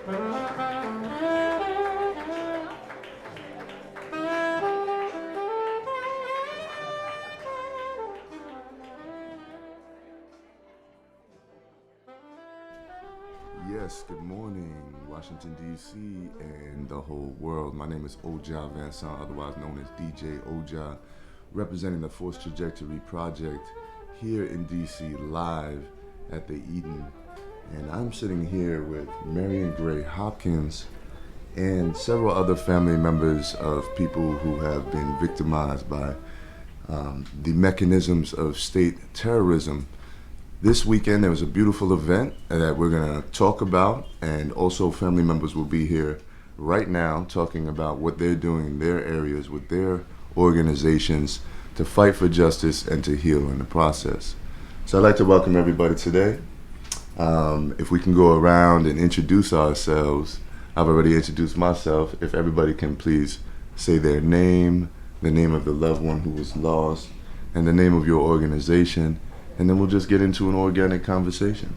Yes, good morning, Washington, D.C. and the whole world. My name is Oja Vincent, otherwise known as DJ Oja, representing the Force Trajectory Project here in D.C. live at the Eaton. And I'm sitting here with Marion Gray-Hopkins and several other family members of people who have been victimized by the mechanisms of state terrorism. This weekend, there was a beautiful event that we're going to talk about, and also family members will be here right now talking about what they're doing in their areas with their organizations to fight for justice and to heal in the process. So I'd like to welcome everybody today. If we can go around and introduce ourselves. I've already introduced myself. If everybody can please say their name, the name of the loved one who was lost, and the name of your organization. And then we'll just get into an organic conversation.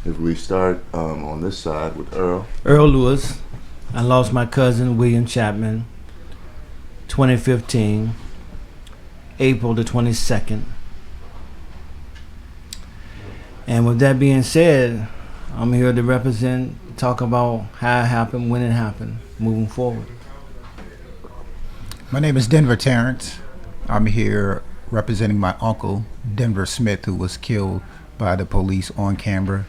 If we start on this side with Earl. Earl Lewis. I lost my cousin, William Chapman, 2015, April the 22nd. And with that being said, I'm here to represent, talk about how it happened, when it happened, moving forward. My name is Terrance. I'm here representing my uncle, Denver Smith, who was killed by the police on camera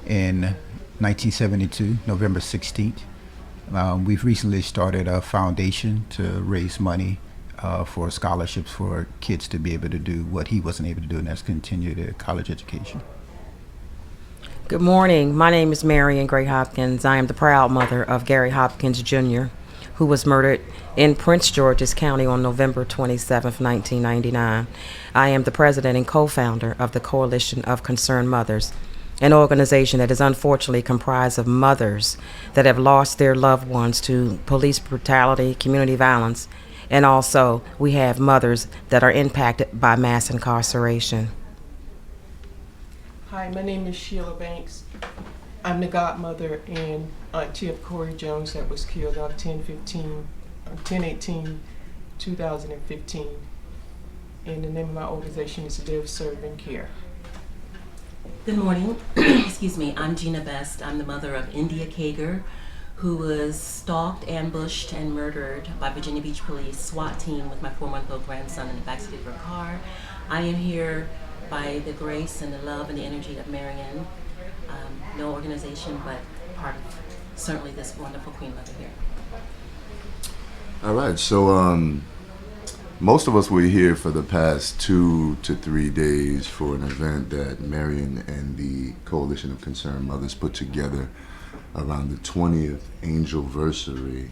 in 1972, November 16th. We've recently started a foundation to raise money for scholarships for kids to be able to do what he wasn't able to do, and that's continue their college education. Good morning. My name is Marion Gray-Hopkins. I am the proud mother of Gary Hopkins, Jr., who was murdered in Prince George's County on November 27, 1999. I am the president and co-founder of the Coalition of Concerned Mothers, an organization that is unfortunately comprised of mothers that have lost their loved ones to police brutality, community violence, and also we have mothers that are impacted by mass incarceration. Hi, my name is Sheila Banks. I'm the godmother and auntie of Corey Jones that was killed on 10/18/2015. And the name of my organization is Live, Serve, and Care. Good morning. Excuse me. I'm Gina Best. I'm the mother of India Kager, who was stalked, ambushed, and murdered by Virginia Beach Police SWAT team with my 4-month-old grandson in the backseat of her car. I am here by the grace and the love and the energy of Marion. No organization, but part of certainly this wonderful Queen Mother here. All right, so most of us were here for the past 2 to 3 days for an event that Marion and the Coalition of Concerned Mothers put together around the 20th angelversary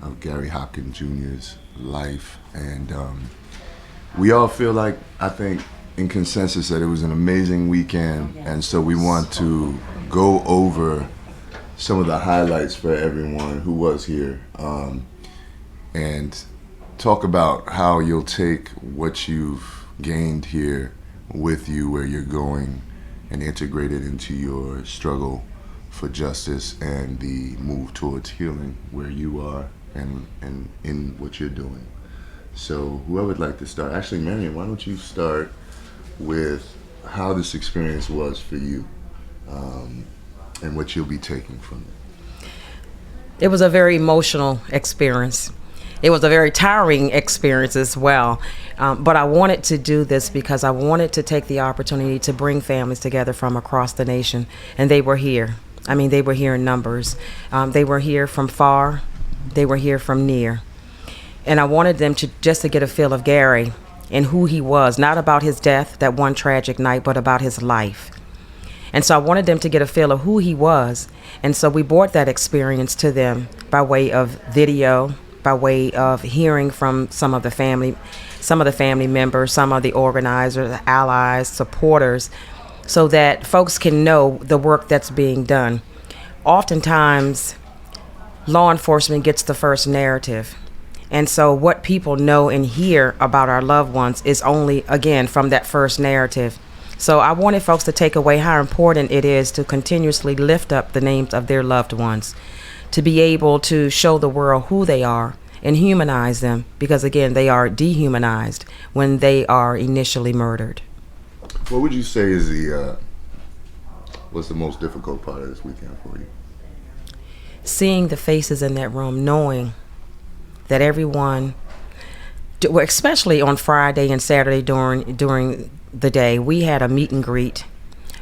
of Gary Hopkins Jr.'s life. And we all feel like, I think, in consensus that it was an amazing weekend, and so we want to go over some of the highlights for everyone who was here and talk about how you'll take what you've gained here with you where you're going and integrate it into your struggle for justice and the move towards healing where you are and in what you're doing. So whoever would like to start? Actually, Marion, why don't you start with how this experience was for you and what you'll be taking from it. It was a very emotional experience. It was a very tiring experience as well. But I wanted to do this because I wanted to take the opportunity to bring families together from across the nation. And they were here. I mean, they were here in numbers. They were here from far. They were here from near. And I wanted them to just to get a feel of Gary and who he was, not about his death that one tragic night, but about his life. And so I wanted them to get a feel of who he was. And so we brought that experience to them by way of video, by way of hearing from some of the family members, some of the organizers, allies, supporters, so that folks can know the work that's being done. Oftentimes, law enforcement gets the first narrative. And so what people know and hear about our loved ones is only, again, from that first narrative. So I wanted folks to take away how important it is to continuously lift up the names of their loved ones, to be able to show the world who they are and humanize them, because again, they are dehumanized when they are initially murdered. What would you say is what's the most difficult part of this weekend for you? Seeing the faces in that room, knowing that everyone, especially on Friday and Saturday during the day, we had a meet and greet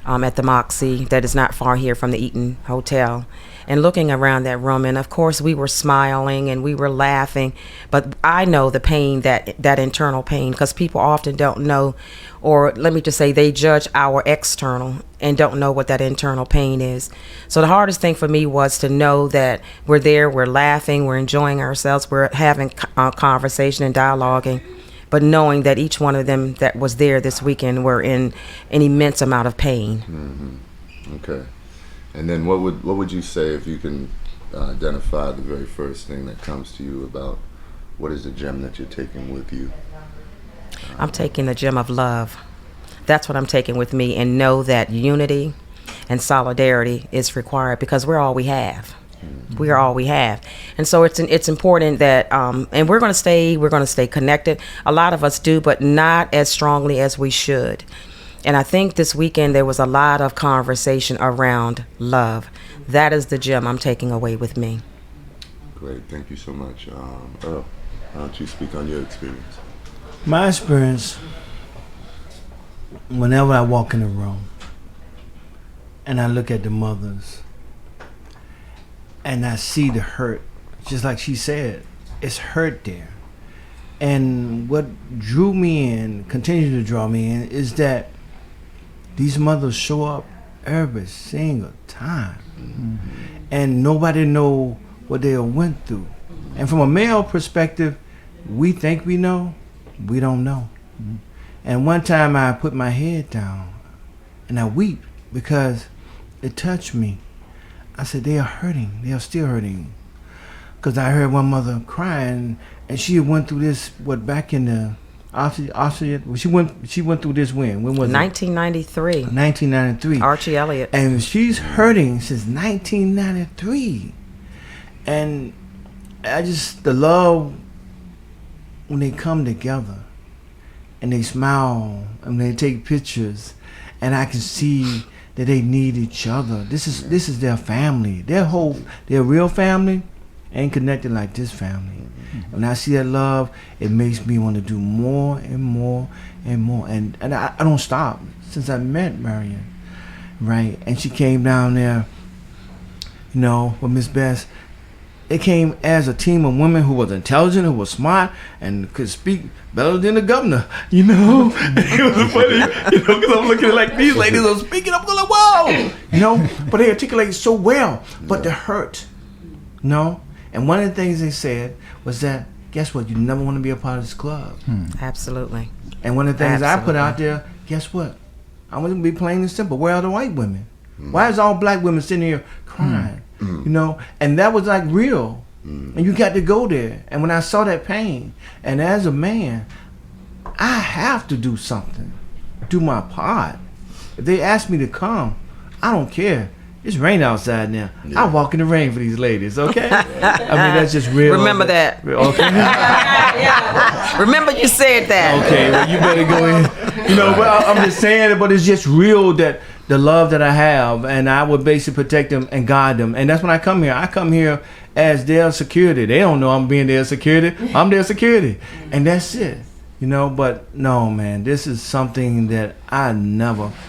at the Moxie that is not far here from the Eaton Hotel, and looking around that room, and of course we were smiling and we were laughing, but I know the pain, that internal pain, because people often don't know, or let me just say, they judge our external and don't know what that internal pain is. So the hardest thing for me was to know that we're there, we're laughing, we're enjoying ourselves, we're having conversation and dialoguing, but knowing that each one of them that was there this weekend were in an immense amount of pain. Mm-hmm. Okay. And then what would you say, if you can identify the very first thing that comes to you about what is the gem that you're taking with you? I'm taking the gem of love. That's what I'm taking with me, and know that unity and solidarity is required, because we're all we have. We are all we have. And so it's important that, and we're going to stay connected. A lot of us do, but not as strongly as we should. And I think this weekend there was a lot of conversation around love. That is the gem I'm taking away with me. Great, thank you so much. Earl, why don't you speak on your experience? My experience, whenever I walk in a room and I look at the mothers and I see the hurt, just like she said, it's hurt there. And what drew me in, continues to draw me in, is that these mothers show up every single time. Mm-hmm. And nobody know what they went through. And from a male perspective, we think we know, we don't know. Mm-hmm. And one time I put my head down and I weep because it touched me. I said, they are hurting, they are still hurting. Because I heard one mother crying, and she went through this, back in the Austria, she went through this when was 1993. 1993. Archie Elliott. And she's hurting since 1993. And the love, when they come together and they smile and they take pictures, and I can see that they need each other. This is their family. Their real family ain't connected like this family. Mm-hmm. When I see that love, it makes me want to do more and more and more. And I don't stop since I met Marion, right? And she came down there, with Miss Bess. They came as a team of women who was intelligent, who was smart, and could speak better than the governor, It was funny, because I'm looking at like these ladies are speaking, I'm going like, whoa, But they articulated so well, but the hurt, And one of the things they said was that, guess what? You never want to be a part of this club. Absolutely. And one of the things I put out there, guess what? I want to be plain and simple. Where are the white women? Why is all black women sitting here crying? And that was like real. And you got to go there. And when I saw that pain, and as a man, I have to do something, do my part. If they ask me to come, I don't care. It's rain outside now. Yeah. I walk in the rain for these ladies, okay? I mean, that's just real. Remember that. Okay. Remember you said that. Okay, well, you better go in. But I'm just saying it, but it's just real, that the love that I have, and I would basically protect them and guide them. And that's when I come here. I come here as their security. They don't know I'm being their security. I'm their security. And that's it. But no, man, this is something that I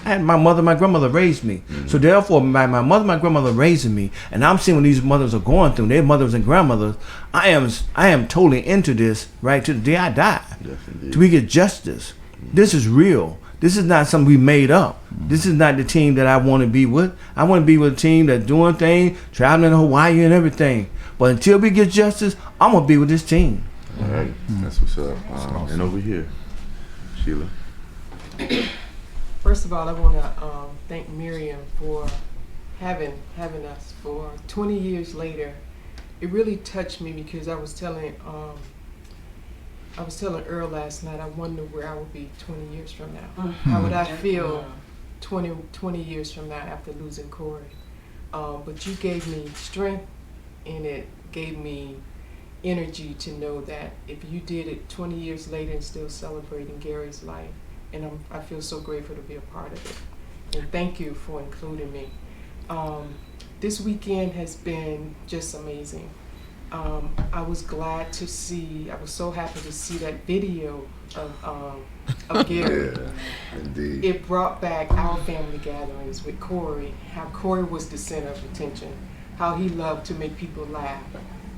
had. My mother, my grandmother raised me. Mm-hmm. So therefore, my mother, my grandmother raising me, and I'm seeing what these mothers are going through, their mothers and grandmothers. I am totally into this right to the day I die. Yes, till we get justice. Mm-hmm. This is real. This is not something we made up. Mm-hmm. This is not the team that I want to be with. I want to be with a team that's doing things, traveling to Hawaii and everything. But until we get justice, I'm going to be with this team. All right, that's what's up. Awesome. And over here, Sheila. First of all, I want to thank Marion for having us for 20 years later. It really touched me, because I was telling Earl last night, I wonder where I would be 20 years from now. Mm-hmm. How would I feel 20 years from now after losing Corey? But you gave me strength and it gave me energy to know that if you did it 20 years later and still celebrating Gary's life, and I feel so grateful to be a part of it. And thank you for including me. This weekend has been just amazing. I was glad to see, I was so happy to see that video of Gary. Yeah, indeed. It brought back our family gatherings with Corey, how Corey was the center of attention, how he loved to make people laugh.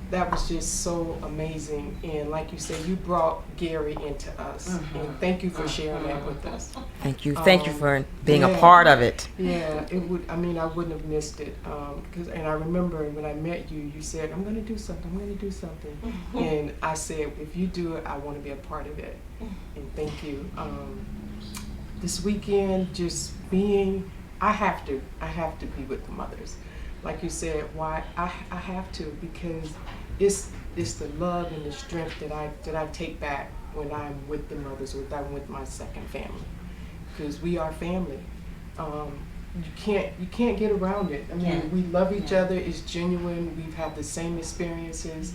That was just so amazing. And like you said, you brought Gary into us. And thank you for sharing that with us. Thank you for being a part of it. Yeah, it would. I mean, I wouldn't have missed it. And I remember when I met you, you said, "I'm going to do something. I'm going to do something." And I said, "If you do it, I want to be a part of it." And thank you. This weekend, just being, I have to be with the mothers. Like you said, why I have to, because it's the love and the strength that I take back when I'm with the mothers, or I'm with my second family, because we are family. You can't get around it. I mean, we love each other. It's genuine. We've had the same experiences.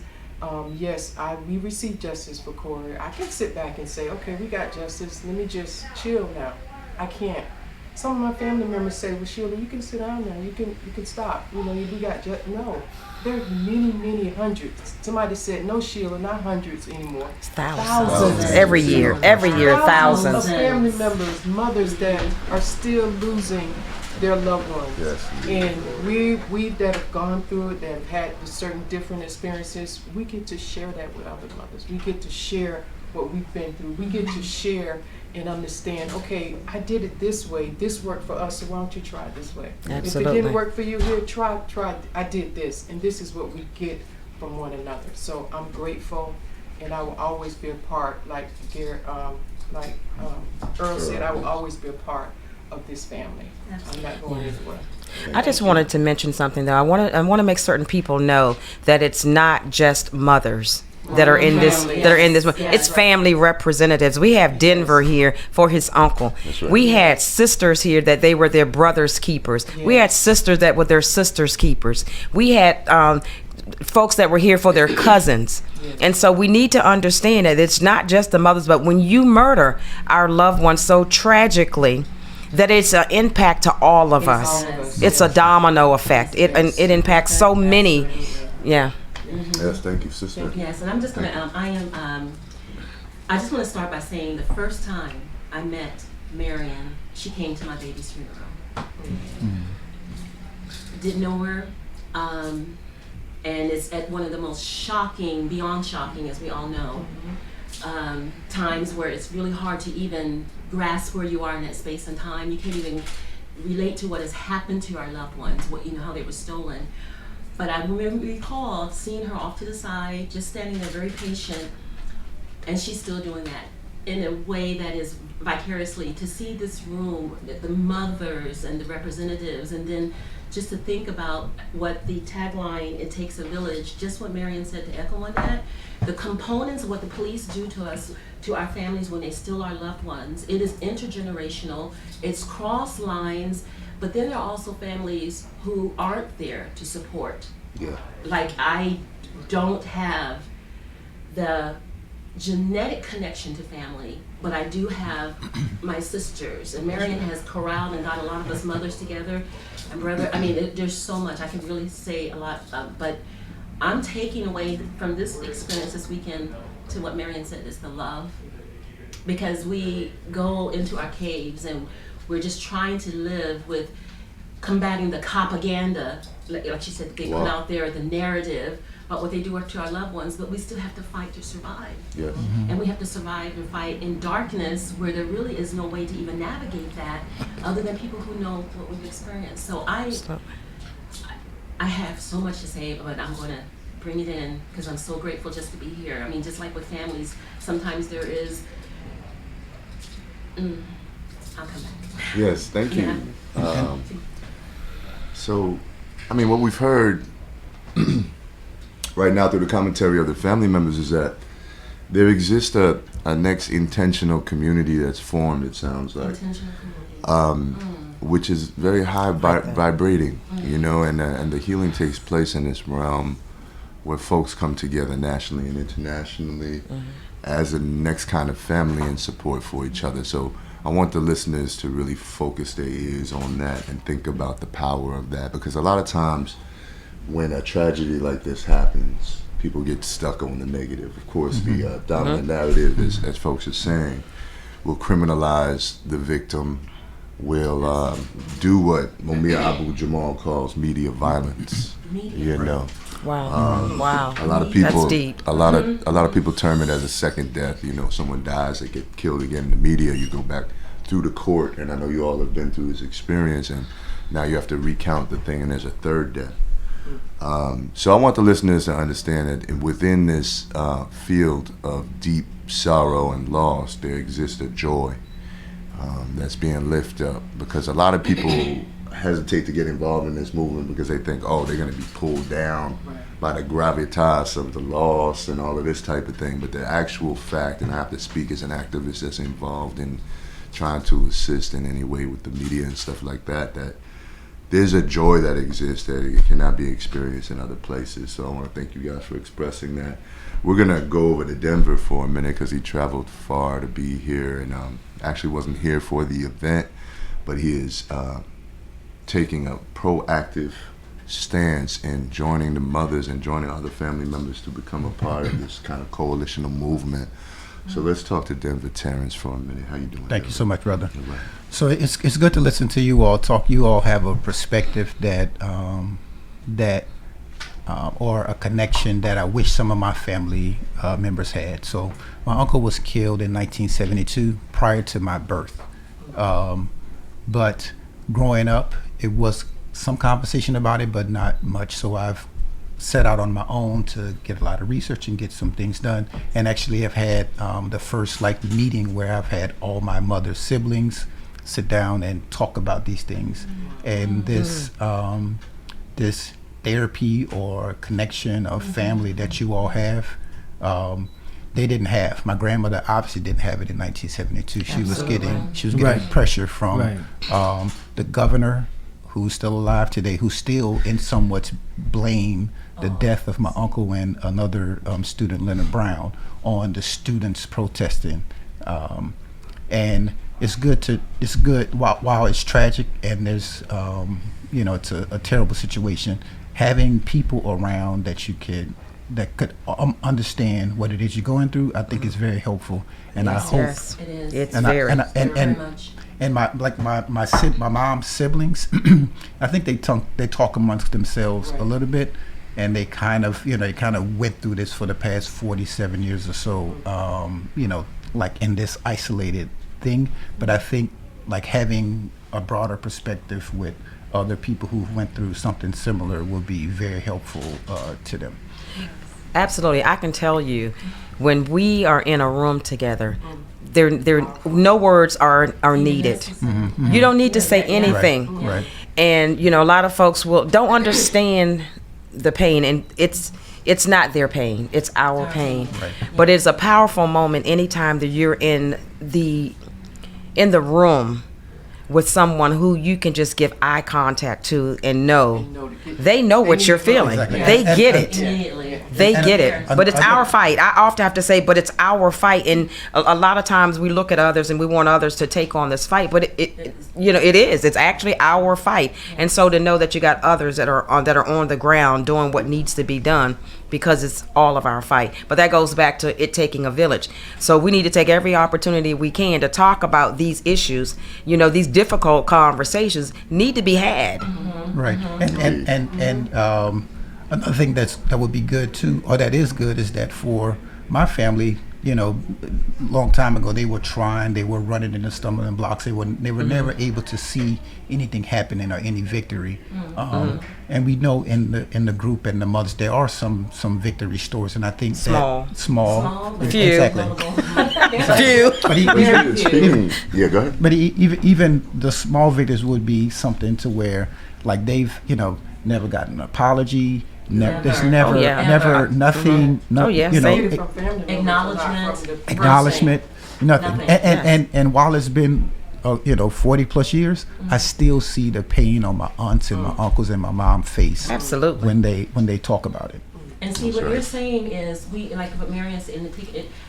Yes, we received justice for Corey. I can sit back and say, okay, we got justice. Let me just chill now. I can't. Some of my family members say, well, Sheila, you can sit down now. You can stop. You know, we got justice. No, there's many hundreds. Somebody said, no, Sheila, not hundreds anymore. Thousands. Every year, thousands. Of family members, mothers that are still losing their loved ones. Yes. And we that have gone through it, that have had certain different experiences, we get to share that with other mothers. We get to share what we've been through. We get to share and understand, okay, I did it this way. This worked for us, so why don't you try it this way? Absolutely. If it didn't work for you, here, try. I did this, and this is what we get from one another. So I'm grateful, and I will always be a part, like Earl said, I will always be a part of this family. I'm not going anywhere. I just wanted to mention something, though. I want to make certain people know that it's not just mothers that are in this. It's family representatives. We have Denver here for his uncle. Right. We had sisters here that they were their brothers' keepers. Yeah. We had sisters that were their sisters' keepers. We had folks that were here for their cousins. And so we need to understand that it's not just the mothers, but when you murder our loved ones so tragically, that it's an impact to all of us. It's a domino effect. It impacts so many. Yeah. Mm-hmm. Yes, thank you, sister. Yes, and I'm just gonna. I just want to start by saying the first time I met Marion, she came to my baby's funeral. Didn't know her, and it's at one of the most shocking, beyond shocking, as we all know, times where it's really hard to even grasp where you are in that space and time. You can't even relate to what has happened to our loved ones, how they were stolen. But I recall seeing her off to the side, just standing there very patient, and she's still doing that in a way that is vicariously, to see this room, the mothers and the representatives, and then just to think about what the tagline, "It takes a village," just what Marion said, to echo on that, the components of what the police do to us, to our families when they steal our loved ones. It is intergenerational, it's cross lines, but then there are also families who aren't there to support. Yeah. Like, I don't have the genetic connection to family, but I do have my sisters. And Marion has corralled and got a lot of us mothers together and brother. I mean, there's so much. I can really say a lot, but I'm taking away from this experience this weekend to what Marion said is the love. Because we go into our caves and we're just trying to live with combating the propaganda, like she said, they put out there, the narrative about what they do to our loved ones, but we still have to fight to survive. Yes. And we have to survive and fight in darkness where there really is no way to even navigate that other than people who know what we've experienced. So I have so much to say, but I'm going to bring it in because I'm so grateful just to be here. I mean, just like with families, sometimes there is, I'll come back. Yes, thank you. So, I mean, what we've heard right now through the commentary of the family members is that there exists a next intentional community that's formed, it sounds like, which is very high vibrating, and the healing takes place in this realm where folks come together nationally and internationally as a next kind of family and support for each other. So I want the listeners to really focus their ears on that and think about the power of that, because a lot of times when a tragedy like this happens, people get stuck on the negative. Of course, the dominant narrative, as folks are saying, will criminalize the victim, will do what Mumia Abu-Jamal calls media violence. You know, Wow. a lot of people, That's deep. a lot of people term it as a second death. You know, someone dies, they get killed again in the media. You go back through the court, and I know you all have been through this experience, and now you have to recount the thing, and there's a third death. So I want the listeners to understand that within this field of deep sorrow and loss, there exists a joy that's being lifted up, because a lot of people hesitate to get involved in this movement because they think, oh, they're going to be pulled down by the gravitas of the loss and all of this type of thing. But the actual fact, and I have to speak as an activist that's involved in trying to assist in any way with the media and stuff like that, that there's a joy that exists that it cannot be experienced in other places. So I want to thank you guys for expressing that. We're going to go over to Denver for a minute because he traveled far to be here, and actually wasn't here for the event, but he is taking a proactive stance in joining the mothers and joining other family members to become a part of this kind of coalitional movement. So let's talk to Denver Terrance for a minute. How you doing? Thank you so much, brother. Right. So it's good to listen to you all talk. You all have a perspective that or a connection that I wish some of my family members had. So my uncle was killed in 1972 prior to my birth. But growing up, it was some conversation about it, but not much. So I've set out on my own to get a lot of research and get some things done, and actually have had the first meeting where I've had all my mother's siblings sit down and talk about these things. And this therapy or connection of family that you all have, they didn't have. My grandmother obviously didn't have it in 1972. She was getting pressure from the governor, who's still alive today, who still in somewhat blame the death of my uncle and another student, Leonard Brown, on the students protesting. And it's good while it's tragic and there's it's a terrible situation, having people around that could understand what it is you're going through, I think is very helpful. And I hope it is. It's and very, very much. And my mom's siblings, I think they talk amongst themselves a little bit, and they kind of went through this for the past 47 years or so, in this isolated thing. But I think having a broader perspective with other people who went through something similar will be very helpful to them. Absolutely. I can tell you, when we are in a room together, there no words are needed. You don't need to say anything. Right. And a lot of folks don't understand the pain, and it's not their pain, it's our pain. Right. But it's a powerful moment anytime that you're in the room with someone who you can just give eye contact to and they know what you're feeling. Exactly. They get it. Immediately. They get it. But it's our fight. I often have to say, but it's our fight. And a lot of times we look at others and we want others to take on this fight. But it is. It's actually our fight. And so to know that you got others that are on the ground doing what needs to be done, because it's all of our fight. But that goes back to it taking a village. So we need to take every opportunity we can to talk about these issues. These difficult conversations need to be had. Right. And another thing that would be good too, or that is good, is that for my family, long time ago they were running into stumbling blocks. They were never able to see anything happening or any victory. And we know in the group and the mothers there are some victory stories, and I think small, few, exactly. Few. But Yeah, go ahead. But even the small victories would be something to where they've never gotten an apology. There's never nothing. Acknowledgement, nothing. And while it's been 40 plus years, I still see the pain on my aunts and my uncles and my mom's face. Absolutely. When they talk about it. And see, That's what right. you're saying is, like what Marion said,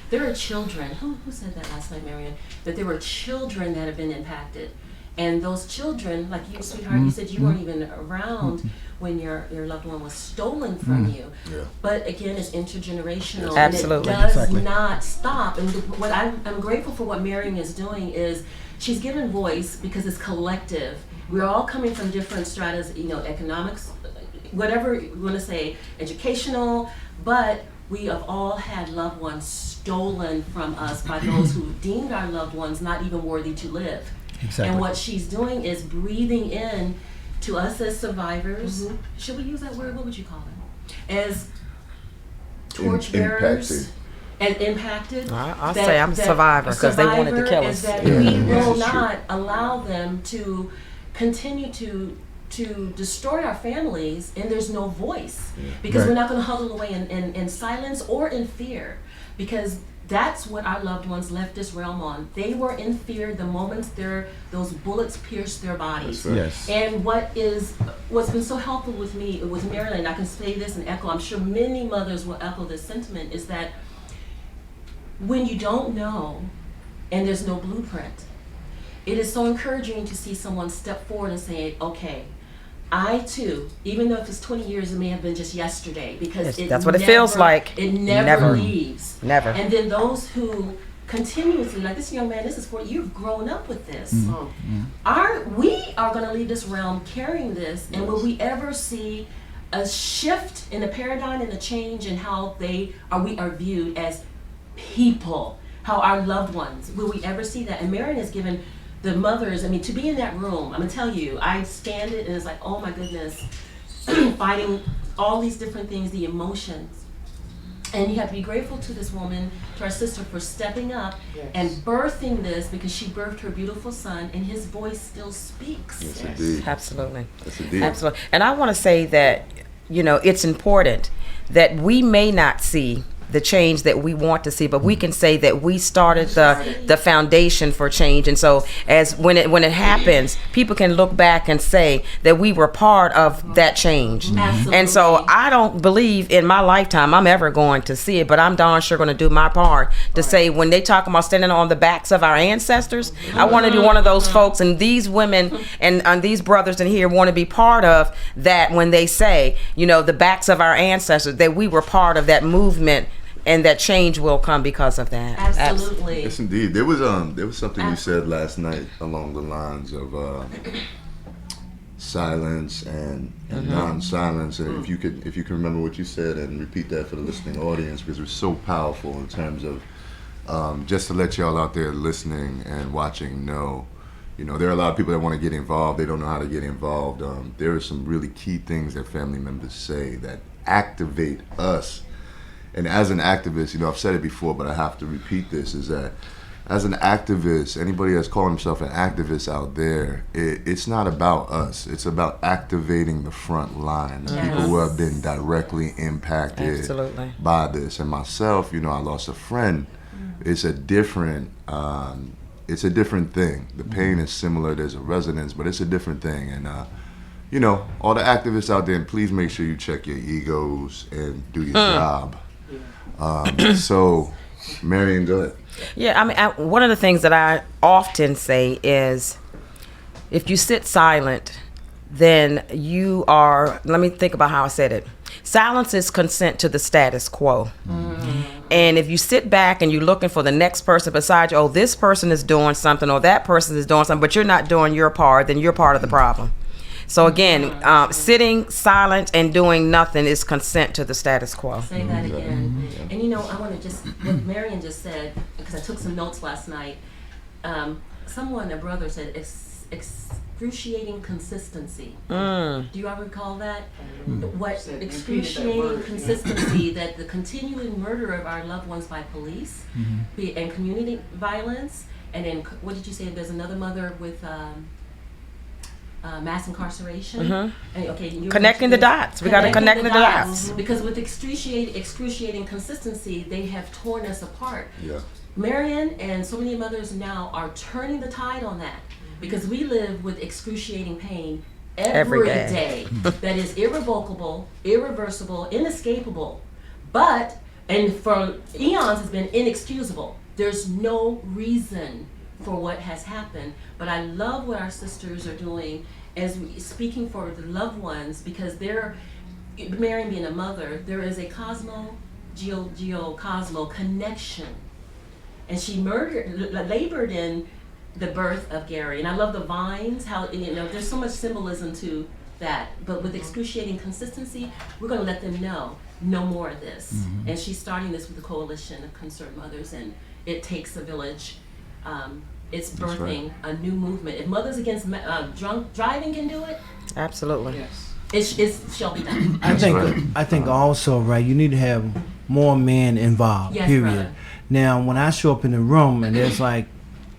there are children, who said that last night, Marion? That there were children that have been impacted. And those children, like you, sweetheart, you said you weren't even around when your loved one was stolen from you. Yeah. But again, it's intergenerational. Absolutely. And it does Exactly. not stop. And what I'm grateful for what Marion is doing is she's given voice because it's collective. We're all coming from different stratas, economics, whatever you want to say, educational, but we have all had loved ones stolen from us by those who deemed our loved ones not even worthy to live. Exactly. And what she's doing is breathing in to us as survivors. Should we use that word? What would you call them? As torchbearers and impacted. I'll say I'm a survivor because they wanted to kill us. Is that Yeah, we this will is true. not allow them to continue to destroy our families, and there's no voice because Right. we're not going to huddle away in silence or in fear, because that's what our loved ones left this realm on. They were in fear the moment those bullets pierced their bodies. That's right. Yes. And what's been so helpful with me, with Marilyn, I can say this and echo, I'm sure many mothers will echo this sentiment, is that when you don't know and there's no blueprint, it is so encouraging to see someone step forward and say, okay, I too, even though if it's 20 years, it may have been just yesterday, because That's what it feels like. It never Never. leaves. Never. And then those who continuously, like this young man, this is for you've grown up with this. We are going to leave this realm carrying this, and will we ever see a shift in a paradigm and a change in how we are viewed as people, how our loved ones, will we ever see that? And Marion has given the mothers, to be in that room, I'm gonna tell you, I stand it and it's like, oh my goodness, fighting all these different things, the emotions. And you have to be grateful to this woman, to our sister, for stepping up and birthing this, because she birthed her beautiful son and his voice still speaks. Yes, indeed. Absolutely. Yes, indeed. Absolutely. And I want to say that, it's important that we may not see the change that we want to see, but we can say that we started the foundation for change. And so as when it happens, people can look back and say that we were part of that change. Absolutely. And so I don't believe in my lifetime I'm ever going to see it, but I'm darn sure going to do my part to say, when they talk about standing on the backs of our ancestors, I want to be one of those folks, and these women and these brothers in here want to be part of that when they say, the backs of our ancestors, that we were part of that movement, and that change will come because of that. Absolutely. Yes, indeed. There was something you said last night along the lines of silence and non-silence. And if you can remember what you said and repeat that for the listening audience, because it was so powerful in terms of just to let y'all out there listening and watching know. There are a lot of people that want to get involved. They don't know how to get involved. There are some really key things that family members say that activate us. And as an activist, I've said it before, but I have to repeat this, is that as an activist, anybody that's calling himself an activist out there, it's not about us. It's about activating the front line, the people who have been directly impacted Absolutely. by this. And myself, I lost a friend. It's a different thing. The pain is similar. There's a resonance, but it's a different thing. And all the activists out there, please make sure you check your egos and do your job. So, Marion, go ahead. Yeah, one of the things that I often say is, if you sit silent, then you are, let me think about how I said it. Silence is consent to the status quo. And if you sit back and you're looking for the next person beside you, oh, this person is doing something, or that person is doing something, but you're not doing your part, then you're part of the problem. So again, sitting silent and doing nothing is consent to the status quo. Say that again. And I want to just, what Marion just said, because I took some notes last night, a brother said, excruciating consistency. Do you ever recall that? What excruciating consistency, that the continuing murder of our loved ones by police, and community violence, and then, what did you say, there's another mother with mass incarceration. And, connecting the dots. We got to connect the dots. Because with excruciating consistency, they have torn us apart. Yeah. Marion and so many mothers now are turning the tide on that, because we live with excruciating pain every day that is irrevocable, irreversible, inescapable, and for eons has been inexcusable. There's no reason for what has happened, but I love what our sisters are doing as speaking for the loved ones, because they're, Marion being a mother, there is a cosmo connection. And she labored in the birth of Gary. And I love the vines, how, there's so much symbolism to that. But with excruciating consistency, we're going to let them know no more of this. Mm-hmm. And she's starting this with the Coalition of Concerned Mothers, and it takes a village. It's birthing a new movement. If Mothers Against Drunk Driving can do it, absolutely. Yes. It shall be done. I think also, right, you need to have more men involved, yes, period. Brother. Now, when I show up in the room and there's like,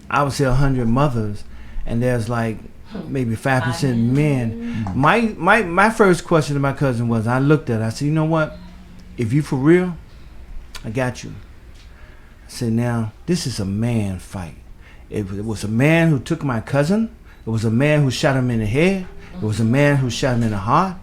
I would say 100 mothers, and there's like maybe 5% men. My first question to my cousin was, I looked at her, I said, you know what? If you for real, I got you. I said, now, this is a man fight. It was a man who took my cousin. It was a man who shot him in the head. It was a man who shot him in the heart.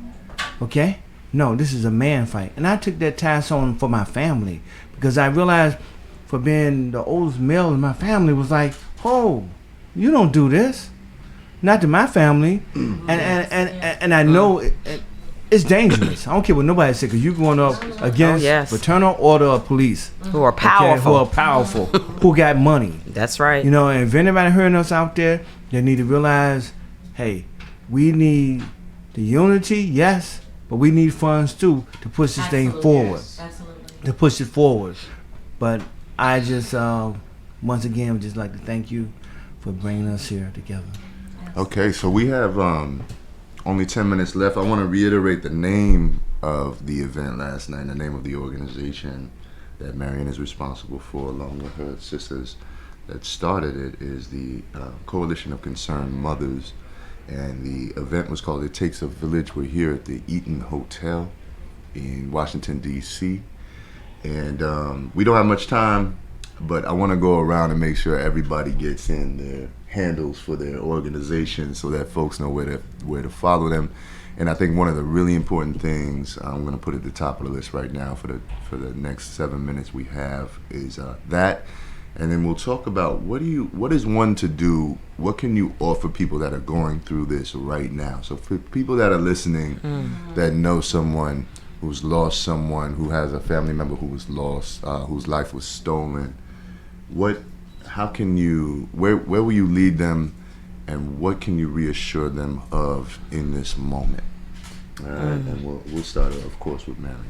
Okay? No, this is a man fight. And I took that task on for my family, because I realized, for being the oldest male in my family, was like, oh, you don't do this. Not to my family. And I know it's dangerous. I don't care what nobody says, because you're going up against fraternal order of police. Who are powerful. Okay, who are powerful. Who got money. That's right. And if anybody hearing us out there, they need to realize, hey, we need the unity, yes, but we need funds too to push this thing forward. Yes. Absolutely. To push it forward. But I just, once again, would just like to thank you for bringing us here together. Okay, so we have only 10 minutes left. I want to reiterate the name of the event last night, the name of the organization that Marion is responsible for, along with her sisters that started it, is the Coalition of Concerned Mothers. And the event was called It Takes a Village. We're here at the Eaton Hotel in Washington, D.C. And we don't have much time, but I want to go around and make sure everybody gets in their handles for their organization so that folks know where to follow them. And I think one of the really important things I'm going to put at the top of the list right now for the next 7 minutes we have is that. And then we'll talk about what is one to do, what can you offer people that are going through this right now. So for people that are listening, that know someone who's lost someone, who has a family member who was lost, whose life was stolen, where will you lead them, and what can you reassure them of in this moment? All right, and we'll start, of course, with Marion.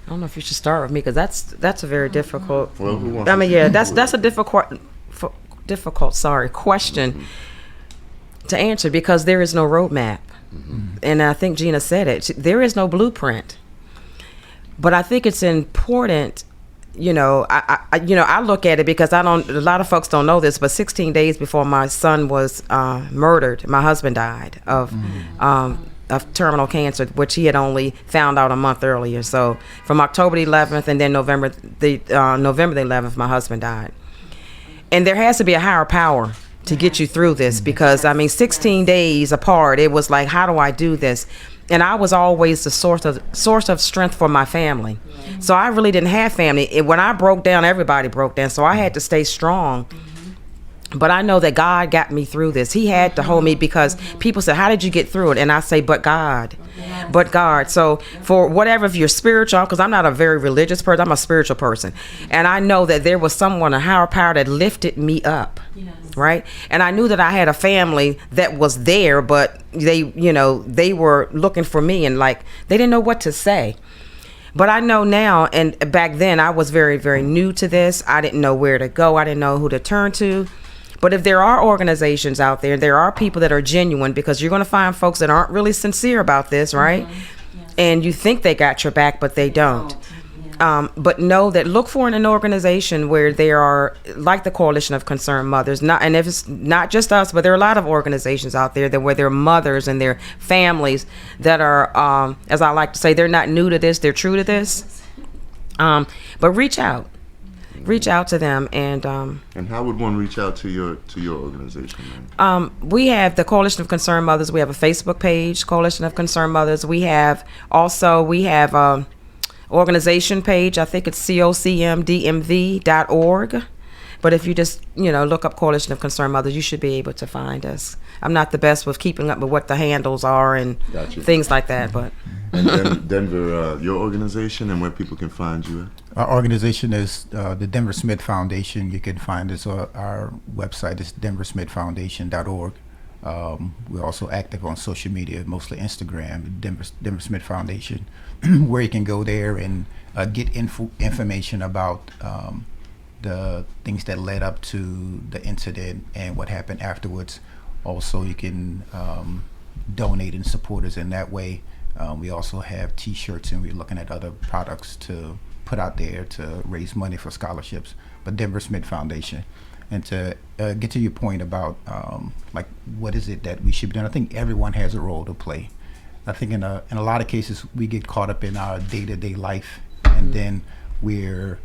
I don't know if you should start with me, because that's a very difficult. Well, that's a difficult question to answer, because there is no roadmap, and I think Gina said it. There is no blueprint, but I think it's important. I look at it because a lot of folks don't know this, but 16 days before my son was murdered, my husband died of terminal cancer, which he had only found out a month earlier. So from October the 11th and then November the 11th, my husband died. And there has to be a higher power to get you through this, because 16 days apart, it was like, how do I do this? And I was always the source of strength for my family. So I really didn't have family. When I broke down, everybody broke down. So I had to stay strong. But I know that God got me through this. He had to hold me, because people said, how did you get through it? And I say, but God. But God. So for whatever, if you're spiritual, because I'm not a very religious person, I'm a spiritual person. And I know that there was someone, a higher power, that lifted me up. Yes. Right? And I knew that I had a family that was there, but they were looking for me, and like, they didn't know what to say. But I know now, and back then I was very, very new to this. I didn't know where to go. I didn't know who to turn to. But if there are organizations out there, there are people that are genuine, because you're going to find folks that aren't really sincere about this, right? Yes. And you think they got your back, but they don't. But know that, look for an organization where there are, like the Coalition of Concerned Mothers, and if it's not just us, but there are a lot of organizations out there where there are mothers and their families that are, as I like to say, they're not new to this, they're true to this. But reach out. reach out to them. And how would one reach out to your organization, man? we have the Coalition of Concerned Mothers. We have a Facebook page, Coalition of Concerned Mothers. We have organization page. I think it's cocmdmv.org. But if you just, look up Coalition of Concerned Mothers, you should be able to find us. I'm not the best with keeping up with what the handles are and things like that. But and Denver, your organization and where people can find you at? Our organization is the Denver Smith Foundation. You can find us on our website is denversmithfoundation.org. We're also active on social media, mostly Instagram, Denver Smith Foundation, where you can go there and get information about the things that led up to the incident and what happened afterwards. Also, you can donate and support us in that way. We also have T-shirts, and we're looking at other products to put out there to raise money for scholarships. But Denver Smith Foundation. And to get to your point about what is it that we should be doing, I think everyone has a role to play. I think in a lot of cases we get caught up in our day-to-day life, and then we're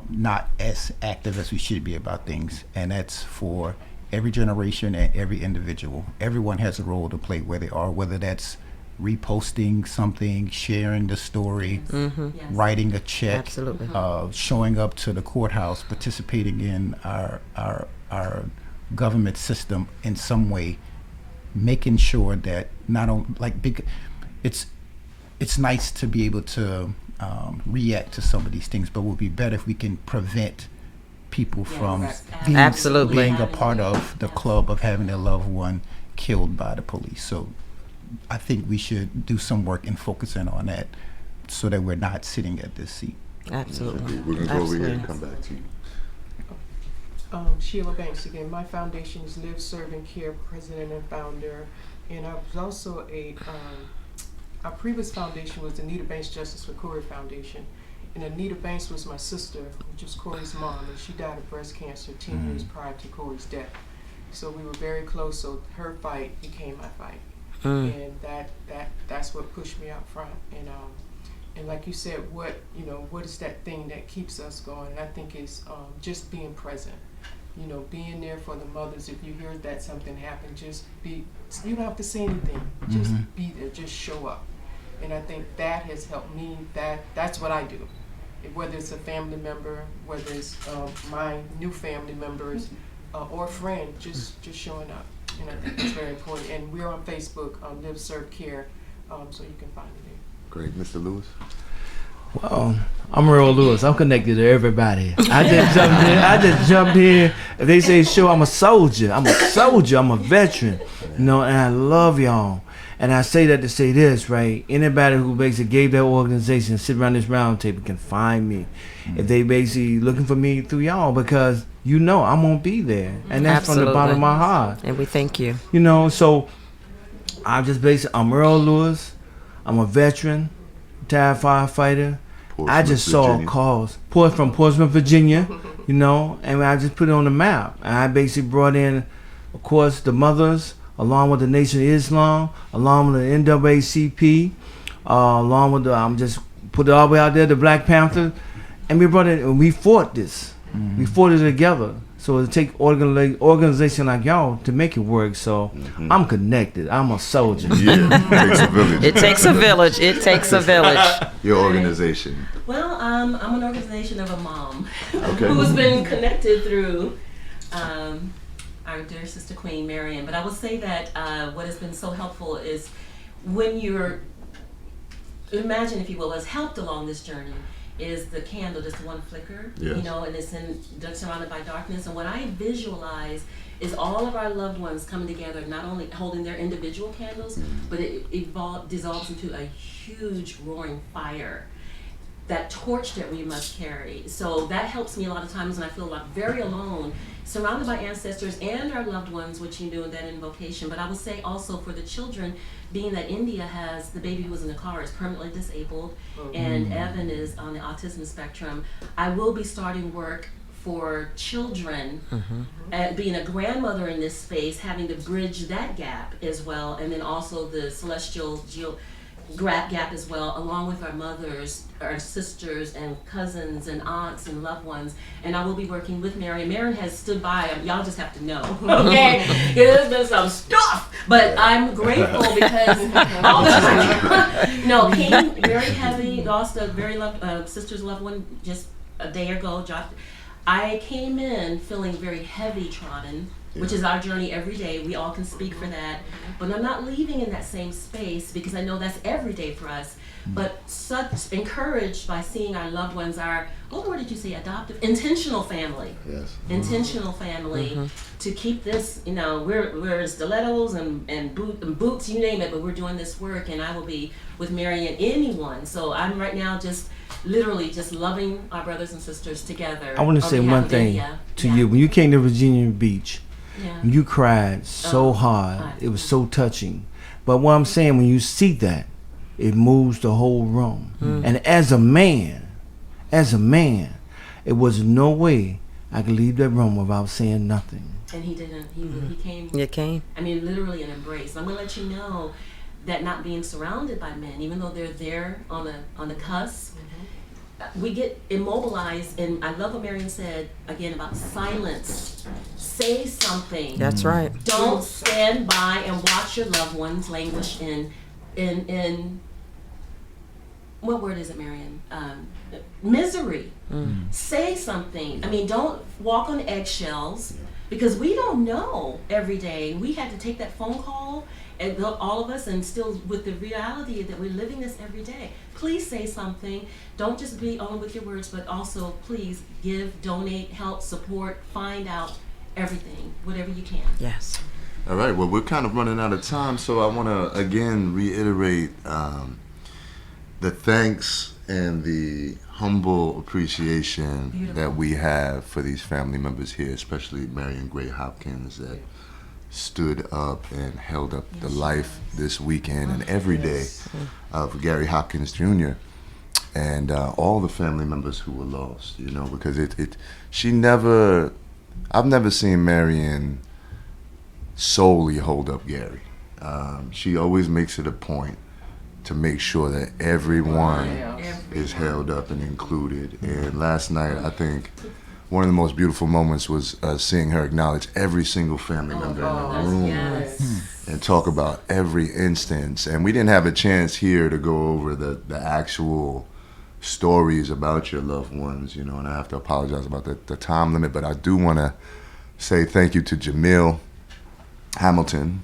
not as active as we should be about things. And that's for every generation and every individual. Everyone has a role to play where they are, whether that's reposting something, sharing the story, writing a check, absolutely, showing up to the courthouse, participating in our government system in some way, making sure that not only it's nice to be able to react to some of these things, but it would be better if we can prevent people from being a part of the club of having their loved one killed by the police. So I think we should do some work in focusing on that so that we're not sitting at this seat. Absolutely. We're going to go over here and come back to you. Sheila Banks again. My foundation is Live, Serve, and Care, president and founder. And I was also our previous foundation was Anita Banks Justice for Corey Foundation. And Anita Banks was my sister, which was Corey's mom, and she died of breast cancer 10 years prior to Corey's death. So we were very close, so her fight became my fight. And that's what pushed me out front. And like you said, what is that thing that keeps us going? And I think it's just being present. Being there for the mothers. If you hear that something happened, just be. You don't have to say anything. Just be there. Just show up. And I think that has helped me. That's what I do. Whether it's a family member, whether it's my new family members, or a friend, just showing up. And I think that's very important. And we're on Facebook, Live, Serve, Care, so you can find it there. Great. Mr. Lewis? Well, I'm Earl Lewis. I'm connected to everybody. I just jumped here. If they say show, I'm a soldier. I'm a veteran. And I love y'all. And I say that to say this, right? Anybody who basically gave that organization, sit around this round table can find me. If they basically looking for me through y'all, because I'm gonna be there. And that's absolutely, from the bottom of my heart. And we thank you. So I'm Earl Lewis. I'm a veteran, retired firefighter. I just saw calls from Portsmouth, Virginia, and I just put it on the map. And I basically brought in, of course, the mothers, along with the Nation of Islam, along with the NAACP, along with just put it all the way out there, the Black Panther, and we brought it, and we fought this. We fought it together. So it takes organization like y'all to make it work. So I'm connected. I'm a soldier. Yeah, it takes a village. It takes a village. Your organization? Well, I'm an organization of a mom who's been connected through our dear sister Queen Marion. But I will say that what has been so helpful is when imagine, if you will, has helped along this journey is the candle, just one flicker, and it's surrounded by darkness. And what I visualize is all of our loved ones coming together, not only holding their individual candles, but it dissolves into a huge roaring fire, that torch that we must carry. So that helps me a lot of times when I feel very alone, surrounded by ancestors and our loved ones, which you do in that invocation. But I would say also for the children, being that India has the baby who was in the car is permanently disabled, and Evan is on the autism spectrum, I will be starting work for children, and being a grandmother in this space, having to bridge that gap as well, and then also the celestial gap as well, along with our mothers, our sisters, and cousins, and aunts, and loved ones. And I will be working with Marion. Marion has stood by. Y'all just have to know, okay? There's been some stuff, but I'm grateful because all the time. No, came very heavy. Lost a very loved sister's loved one just a day ago. I came in feeling very heavy trodden, which is our journey every day. We all can speak for that. But I'm not leaving in that same space because I know that's every day for us. But such encouraged by seeing our loved ones, our, what word did you say, adoptive? Intentional family. Yes. Intentional family to keep this, you know, we're stilettos and boots, you name it, but we're doing this work, and I will be with Marion, anyone. So I'm right now just literally just loving our brothers and sisters together. I want to say one thing to you. When you came to Virginia Beach, you cried so hard. It was so touching. But what I'm saying, when you see that, it moves the whole room. And as a man, it was no way I could leave that room without saying nothing. And he didn't. He came. You came. I mean, literally an embrace. I'm gonna let you know that not being surrounded by men, even though they're there on the cusp, we get immobilized. And I love what Marion said again about silence. Say something. That's right. Don't stand by and watch your loved ones languish in what word is it, Marion? Misery. Say something. I mean, don't walk on eggshells, because we don't know every day. We had to take that phone call, and all of us, and still with the reality that we're living this every day. Please say something. Don't just be only with your words, but also please give, donate, help, support, find out everything, whatever you can. Yes. All right, well, we're kind of running out of time, so I want to again reiterate the thanks and the humble appreciation that we have for these family members here, especially Marion Gray-Hopkins, that stood up and held up the life this weekend and every day of Gary Hopkins Jr. and all the family members who were lost, you know, because I've never seen Marion solely hold up Gary. She always makes it a point to make sure that everyone is held up and included. And last night, I think one of the most beautiful moments was seeing her acknowledge every single family member in the room and talk about every instance. And we didn't have a chance here to go over the actual stories about your loved ones, you know, and I have to apologize about the time limit, but I do want to say thank you to Jamil Hamilton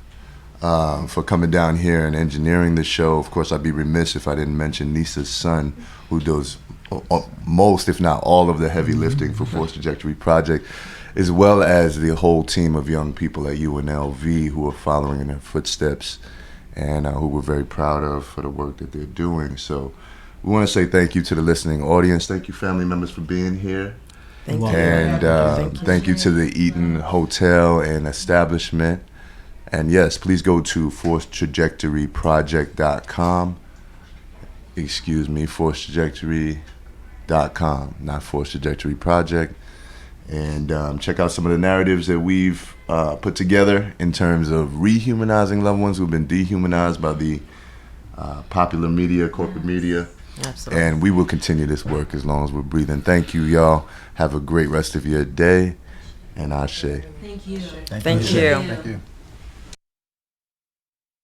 for coming down here and engineering the show. Of course, I'd be remiss if I didn't mention Nisa's son, who does most, if not all, of the heavy lifting for Force Trajectory Project, as well as the whole team of young people at UNLV who are following in their footsteps and who we're very proud of for the work that they're doing. So we want to say thank you to the listening audience. Thank you, family members, for being here. Thank you. And thank you to the Eaton Hotel and Establishment. And yes, please go to forcetrajectoryproject.com. Excuse me, forcetrajectory.com, not Force Trajectory Project. And check out some of the narratives that we've put together in terms of rehumanizing loved ones who've been dehumanized by the popular media, corporate media. Absolutely. And we will continue this work as long as we're breathing. Thank you, y'all. Have a great rest of your day. And Ashe. Thank you. Thank you. Thank you.